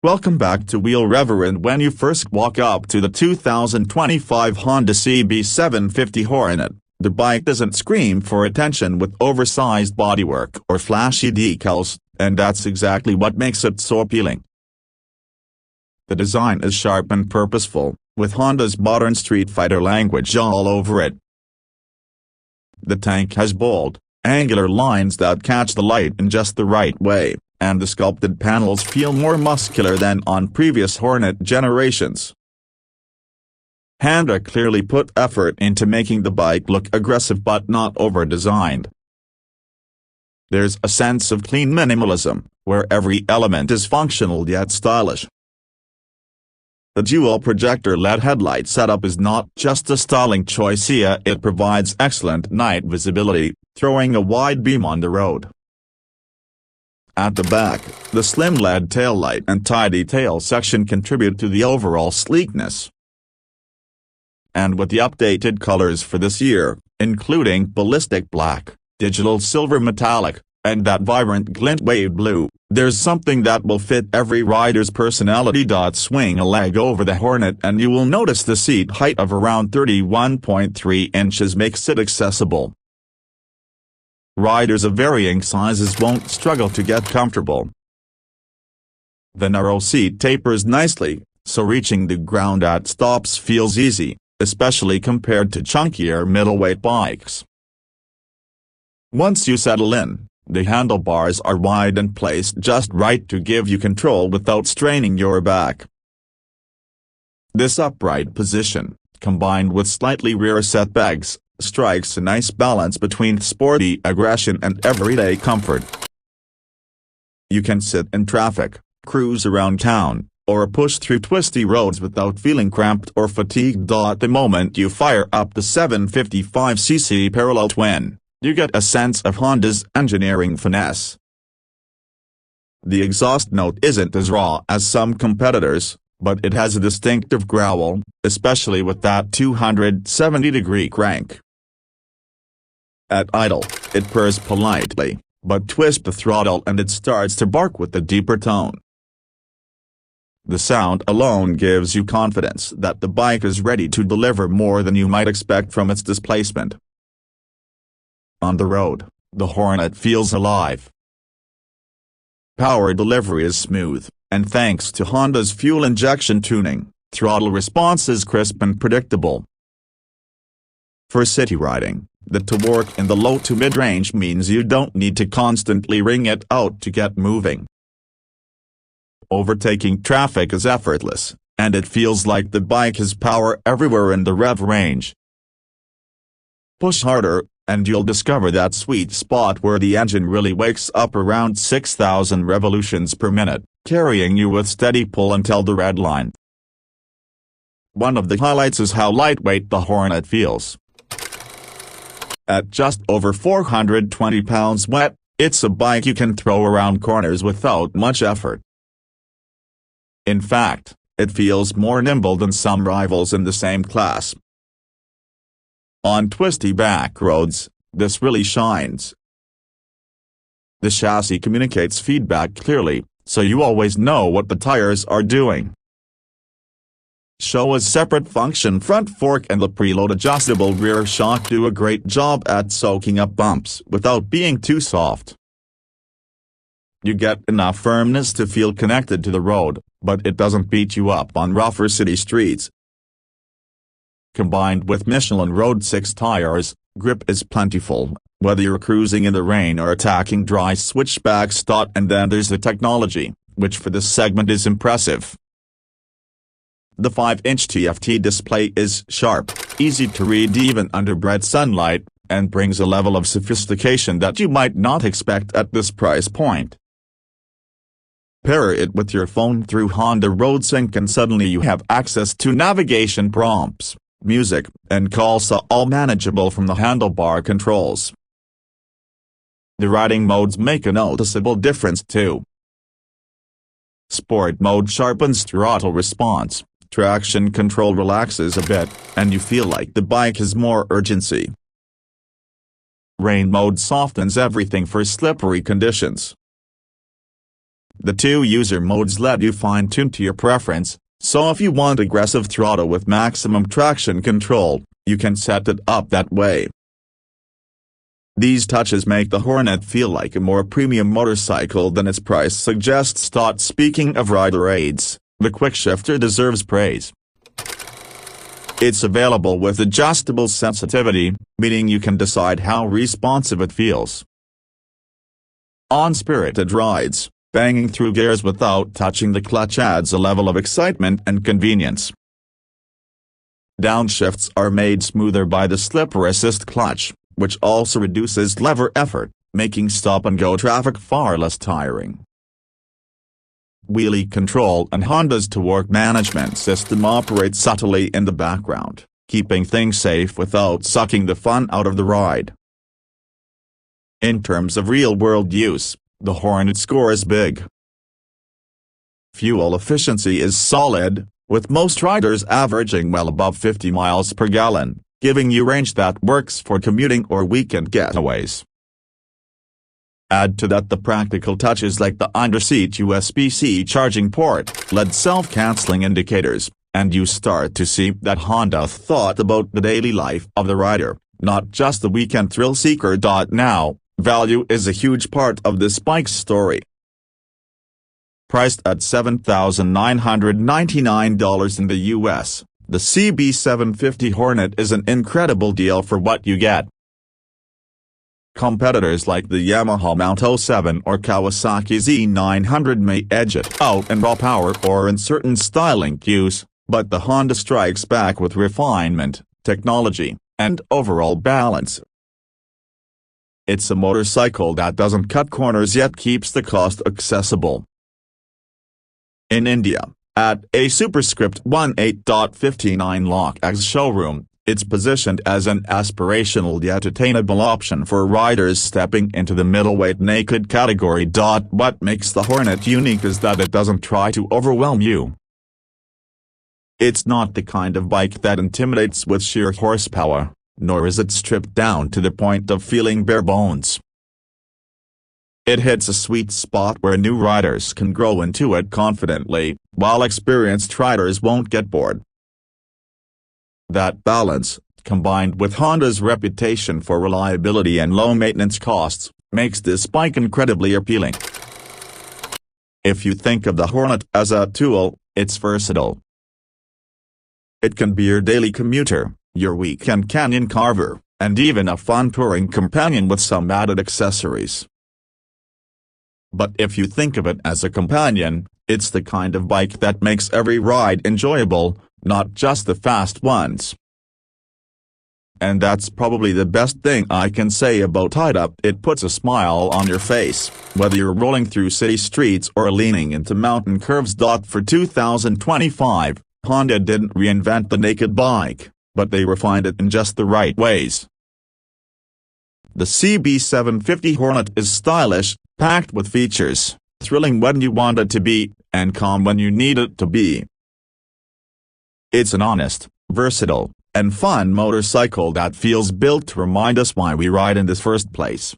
Welcome back to Wheel Rever. And when you first walk up to the 2025 Honda CB750 Hornet, the bike doesn't scream for attention with oversized bodywork or flashy decals, and that's exactly what makes it so appealing. The design is sharp and purposeful, with Honda's modern streetfighter language all over it. The tank has bold, angular lines that catch the light in just the right way, and the sculpted panels feel more muscular than on previous Hornet generations. Honda clearly put effort into making the bike look aggressive but not over-designed. There's a sense of clean minimalism, where every element is functional yet stylish. The dual projector LED headlight setup is not just a styling choice, it provides excellent night visibility, throwing a wide beam on the road. At the back, the slim LED taillight and tidy tail section contribute to the overall sleekness. And with the updated colors for this year, including ballistic black, digital silver metallic, and that vibrant glint wave blue, there's something that will fit every rider's personality. Swing a leg over the Hornet and you will notice the seat height of around 31.3 inches makes it accessible. Riders of varying sizes won't struggle to get comfortable. The narrow seat tapers nicely, so reaching the ground at stops feels easy, especially compared to chunkier middleweight bikes. Once you settle in, the handlebars are wide and placed just right to give you control without straining your back. This upright position, combined with slightly rear setbacks, strikes a nice balance between sporty aggression and everyday comfort. You can sit in traffic, cruise around town, or push through twisty roads without feeling cramped or fatigued. The moment you fire up the 755cc parallel twin, you get a sense of Honda's engineering finesse. The exhaust note isn't as raw as some competitors, but it has a distinctive growl, especially with that 270-degree crank. At idle, it purrs politely, but twist the throttle and it starts to bark with a deeper tone. The sound alone gives you confidence that the bike is ready to deliver more than you might expect from its displacement. On the road, the Hornet feels alive. Power delivery is smooth, and thanks to Honda's fuel injection tuning, throttle response is crisp and predictable. For city riding, the torque in the low to mid-range means you don't need to constantly wring it out to get moving. Overtaking traffic is effortless, and it feels like the bike has power everywhere in the rev range. Push harder, and you'll discover that sweet spot where the engine really wakes up around 6,000 revolutions per minute, carrying you with steady pull until the red line. One of the highlights is how lightweight the Hornet feels. At just over 420 pounds wet, it's a bike you can throw around corners without much effort. In fact, it feels more nimble than some rivals in the same class. On twisty back roads, this really shines. The chassis communicates feedback clearly, so you always know what the tires are doing. Showa's separate function front fork and the preload adjustable rear shock do a great job at soaking up bumps without being too soft. You get enough firmness to feel connected to the road, but it doesn't beat you up on rougher city streets. Combined with Michelin RoadSync tires, grip is plentiful, whether you're cruising in the rain or attacking dry switchbacks. And then there's the technology, which for this segment is impressive. The 5-inch TFT display is sharp, easy to read even under bright sunlight, and brings a level of sophistication that you might not expect at this price point. Pair it with your phone through Honda RoadSync and suddenly you have access to navigation prompts, music, and calls, all manageable from the handlebar controls. The riding modes make a noticeable difference too. Sport mode sharpens throttle response, traction control relaxes a bit, and you feel like the bike has more urgency. Rain mode softens everything for slippery conditions. The two user modes let you fine-tune to your preference, so if you want aggressive throttle with maximum traction control, you can set it up that way. These touches make the Hornet feel like a more premium motorcycle than its price suggests. Speaking of rider aids, the quickshifter deserves praise. It's available with adjustable sensitivity, meaning you can decide how responsive it feels. On spirited rides, banging through gears without touching the clutch adds a level of excitement and convenience. Downshifts are made smoother by the slipper assist clutch, which also reduces lever effort, making stop-and-go traffic far less tiring. Wheelie control and Honda's torque management system operate subtly in the background, keeping things safe without sucking the fun out of the ride. In terms of real-world use, the Hornet scores big. Fuel efficiency is solid, with most riders averaging well above 50 miles per gallon, giving you range that works for commuting or weekend getaways. Add to that the practical touches like the underseat USB-C charging port, LED self-canceling indicators, and you start to see that Honda thought about the daily life of the rider, not just the weekend thrill seeker. Now, value is a huge part of this bike's story. Priced at $7,999 in the US, the CB750 Hornet is an incredible deal for what you get. Competitors like the Yamaha MT-07 or Kawasaki Z900 may edge it out in raw power or in certain styling cues, but the Honda strikes back with refinement, technology, and overall balance. It's a motorcycle that doesn't cut corners yet keeps the cost accessible. In India, at a superscript 18.59 lakhs showroom, it's positioned as an aspirational yet attainable option for riders stepping into the middleweight naked category. What makes the Hornet unique is that it doesn't try to overwhelm you. It's not the kind of bike that intimidates with sheer horsepower, nor is it stripped down to the point of feeling bare bones. It hits a sweet spot where new riders can grow into it confidently, while experienced riders won't get bored. That balance, combined with Honda's reputation for reliability and low maintenance costs, makes this bike incredibly appealing. If you think of the Hornet as a tool, it's versatile. It can be your daily commuter, your weekend canyon carver, and even a fun touring companion with some added accessories. But if you think of it as a companion, it's the kind of bike that makes every ride enjoyable, not just the fast ones. And that's probably the best thing I can say about it puts a smile on your face, whether you're rolling through city streets or leaning into mountain curves. For 2025, Honda didn't reinvent the naked bike, but they refined it in just the right ways. The CB750 Hornet is stylish, packed with features, thrilling when you want it to be, and calm when you need it to be. It's an honest, versatile, and fun motorcycle that feels built to remind us why we ride in the first place.